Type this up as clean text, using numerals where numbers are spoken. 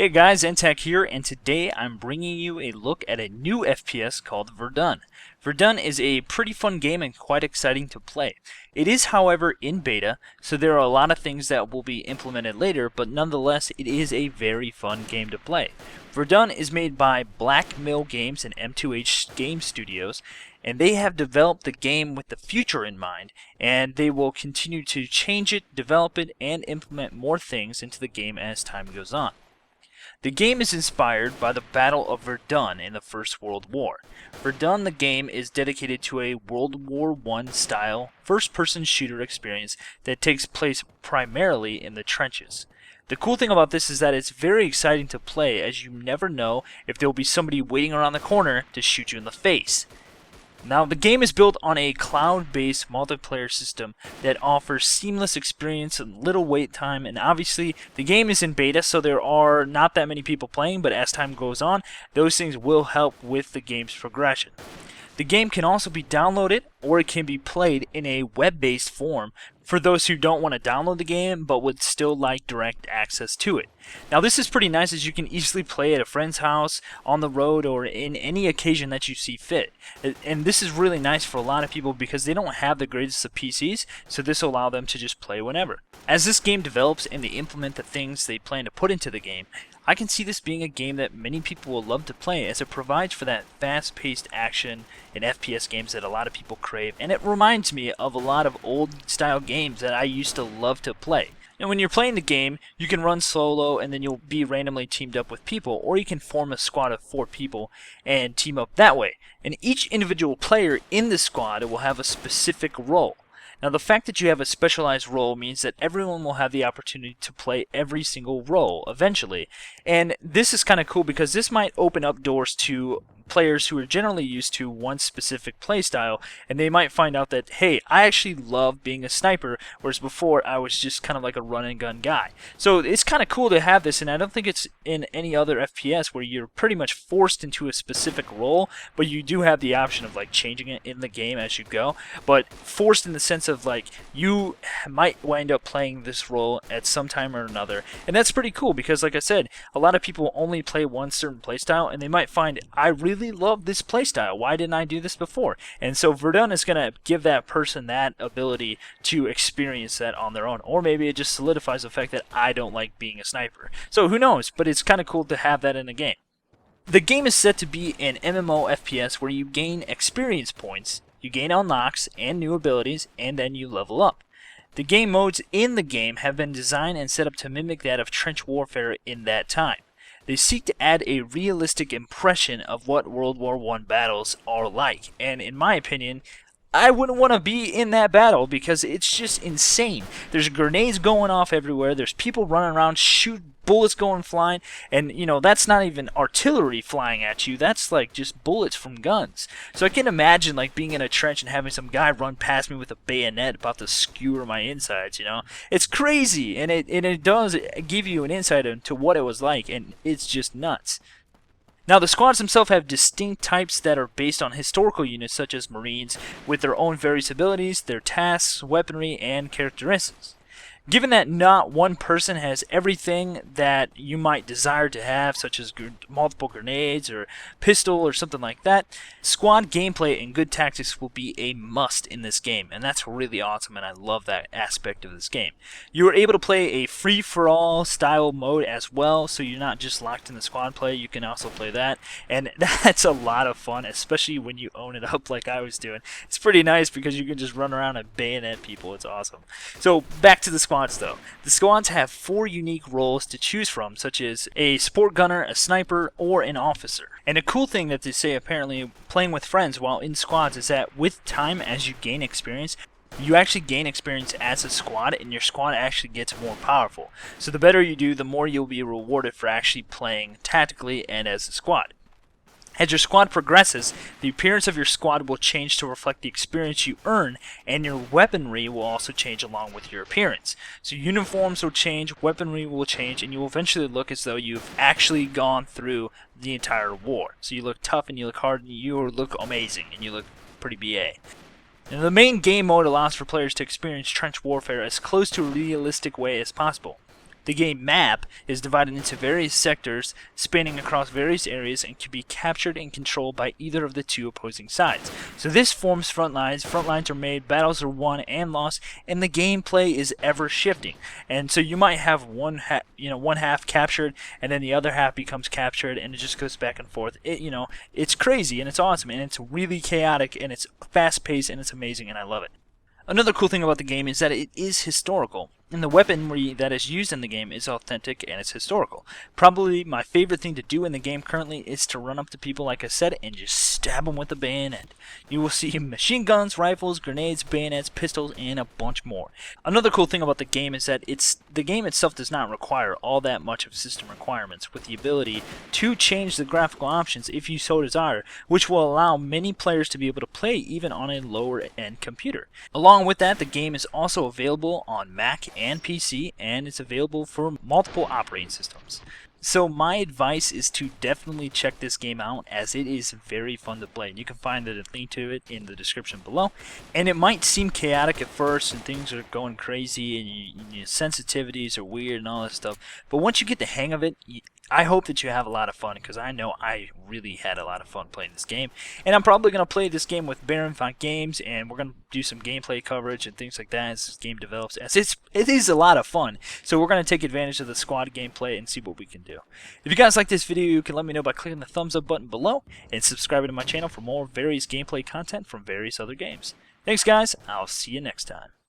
Hey guys, eNtaK here, and today I'm bringing you a look at a new FPS called Verdun. Verdun is a pretty fun game and quite exciting to play. It is, however, in beta, so there are a lot of things that will be implemented later, but nonetheless, it is a very fun game to play. Verdun is made by Black Mill Games and M2H Game Studios, and they have developed the game with the future in mind, and they will continue to change it, develop it, and implement more things into the game as time goes on. The game is inspired by the Battle of Verdun in the First World War. Verdun, the game, is dedicated to a World War I style first-person shooter experience that takes place primarily in the trenches. The cool thing about this is that it's very exciting to play, as you never know if there will be somebody waiting around the corner to shoot you in the face. Now, the game is built on a cloud-based multiplayer system that offers seamless experience and little wait time, and obviously the game is in beta, so there are not that many people playing, but as time goes on, those things will help with the game's progression. The game can also be downloaded, or it can be played in a web-based form for those who don't want to download the game but would still like direct access to it. Now, this is pretty nice, as you can easily play at a friend's house, on the road, or in any occasion that you see fit. And this is really nice for a lot of people because they don't have the greatest of PCs, so this will allow them to just play whenever. As this game develops and they implement the things they plan to put into the game, I can see this being a game that many people will love to play, as it provides for that fast-paced action in FPS games that a lot of people crave, and it reminds me of a lot of old-style games that I used to love to play. And when you're playing the game, you can run solo and then you'll be randomly teamed up with people, or you can form a squad of 4 people and team up that way. And each individual player in the squad will have a specific role. Now, the fact that you have a specialized role means that everyone will have the opportunity to play every single role eventually. And this is kind of cool because this might open up doors to players who are generally used to one specific playstyle, and they might find out that, hey, I actually love being a sniper, whereas before I was just kind of like a run and gun guy. So it's kind of cool to have this, and I don't think it's in any other FPS where you're pretty much forced into a specific role, but you do have the option of like changing it in the game as you go, but forced in the sense of like you might wind up playing this role at some time or another. And that's pretty cool because, like I said, a lot of people only play one certain playstyle, and they might find, I really love this playstyle, why didn't I do this before? And so Verdun is going to give that person that ability to experience that on their own, or maybe it just solidifies the fact that I don't like being a sniper. So who knows, but it's kind of cool to have that in the game. The game is set to be an MMOFPS where you gain experience points, you gain unlocks and new abilities, and then you level up. The game modes in the game have been designed and set up to mimic that of trench warfare in that time. They seek to add a realistic impression of what World War I battles are like, and in my opinion, I wouldn't want to be in that battle because it's just insane. There's grenades going off everywhere, there's people running around, bullets going flying, and you know, that's not even artillery flying at you, that's like just bullets from guns. So I can imagine like being in a trench and having some guy run past me with a bayonet about to skewer my insides, you know. It's crazy, and it does give you an insight into what it was like, and it's just nuts. Now, the squads themselves have distinct types that are based on historical units such as Marines, with their own various abilities, their tasks, weaponry, and characteristics. Given that not one person has everything that you might desire to have, such as multiple grenades or pistol or something like that, squad gameplay and good tactics will be a must in this game, and that's really awesome, and I love that aspect of this game. You are able to play a free-for-all style mode as well, so you're not just locked in the squad play, you can also play that, and that's a lot of fun, especially when you own it up like I was doing. It's pretty nice because you can just run around and bayonet people. It's awesome. So back to the squads though. The squads have 4 unique roles to choose from, such as a support gunner, a sniper, or an officer. And a cool thing that they say apparently playing with friends while in squads is that with time, as you gain experience, you actually gain experience as a squad, and your squad actually gets more powerful. So the better you do, the more you'll be rewarded for actually playing tactically and as a squad. As your squad progresses, the appearance of your squad will change to reflect the experience you earn, and your weaponry will also change along with your appearance. So uniforms will change, weaponry will change, and you will eventually look as though you've actually gone through the entire war. So you look tough and you look hard and you look amazing and you look pretty BA. Now, the main game mode allows for players to experience trench warfare as close to a realistic way as possible. The game map is divided into various sectors spanning across various areas and can be captured and controlled by either of the two opposing sides. So this forms Frontlines. Frontlines are made, battles are won and lost, and the gameplay is ever shifting. And so you might have one half captured, and then the other half becomes captured, and it just goes back and forth. It's crazy and it's awesome, and it's really chaotic, and it's fast paced, and it's amazing, and I love it. Another cool thing about the game is that it is historical, and the weaponry that is used in the game is authentic and it's historical. Probably my favorite thing to do in the game currently is to run up to people, like I said, and just stab them with a bayonet. You will see machine guns, rifles, grenades, bayonets, pistols, and a bunch more. Another cool thing about the game is that the game itself does not require all that much of system requirements, with the ability to change the graphical options if you so desire, which will allow many players to be able to play even on a lower end computer. Along with that, the game is also available on Mac and PC, and it's available for multiple operating systems. So my advice is to definitely check this game out, as it is very fun to play. You can find a link to it in the description below. And it might seem chaotic at first and things are going crazy and your sensitivities are weird and all that stuff, but once you get the hang of it, I hope that you have a lot of fun, because I know I really had a lot of fun playing this game. And I'm probably going to play this game with Baron Games, and we're going to do some gameplay coverage and things like that as this game develops. As it is a lot of fun, so we're going to take advantage of the squad gameplay and see what we can do. If you guys like this video, you can let me know by clicking the thumbs up button below and subscribing to my channel for more various gameplay content from various other games. Thanks guys, I'll see you next time.